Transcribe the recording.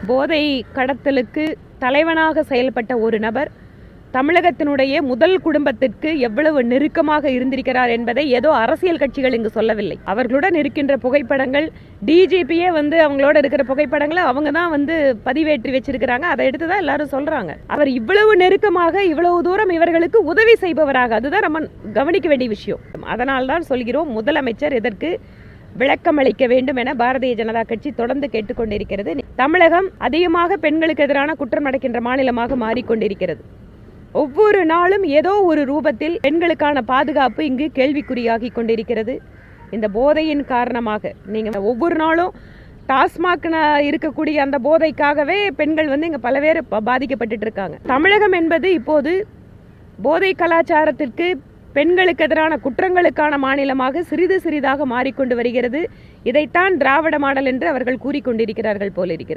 போதை கடத்தலுக்கு தலைவனாக செயல்பட்ட ஒரு நபர் தமிழகத்தினுடைய முதல் குடும்பத்திற்கு எவ்வளவு நெருக்கமாக இருந்திருக்கிறார் என்பதை ஏதோ அரசியல் கட்சிகள் இங்கு சொல்லவில்லை. அவர்களுடன் இருக்கின்ற புகைப்படங்கள், டிஜிபியே அவங்களோட இருக்கிற புகைப்படங்களை அவங்க தான் பதிவேற்றி வச்சிருக்கிறாங்க. அதை எடுத்து தான் எல்லாரும் சொல்றாங்க. அவர் இவ்வளவு நெருக்கமாக, இவ்வளவு தூரம் இவர்களுக்கு உதவி செய்பவராக, அதுதான் நம்ம கவனிக்க வேண்டிய விஷயம். அதனால் தான் சொல்கிறோம், முதலமைச்சர் இதற்கு விளக்கம் அளிக்க வேண்டும் என பாரதிய ஜனதா கட்சி தொடர்ந்து கேட்டுக்கொண்டிருக்கிறது. தமிழகம் அதிகமாக பெண்களுக்கு எதிரான குற்றம் நடக்கின்ற மாநிலமாக மாறிக்கொண்டிருக்கிறது. ஒவ்வொரு நாளும் ஏதோ ஒரு ரூபத்தில் பெண்களுக்கான பாதுகாப்பு இங்கு கேள்விக்குறியாகி கொண்டிருக்கிறது. இந்த போதையின் காரணமாக நீங்கள் ஒவ்வொரு நாளும் டாஸ்மாக் இருக்கக்கூடிய அந்த போதைக்காகவே பெண்கள் இங்கே பல பேர் பாதிக்கப்பட்டு இருக்காங்க. தமிழகம் என்பது இப்போது போதை கலாச்சாரத்திற்கு, பெண்களுக்கு எதிரான குற்றங்களுக்கான மாநிலமாக சிறிது சிறிதாக மாறிக்கொண்டு வருகிறது. இதைத்தான் திராவிட மாடல் என்று அவர்கள் கூறிக்கொண்டிருக்கிறார்கள் போலிருக்கிறது.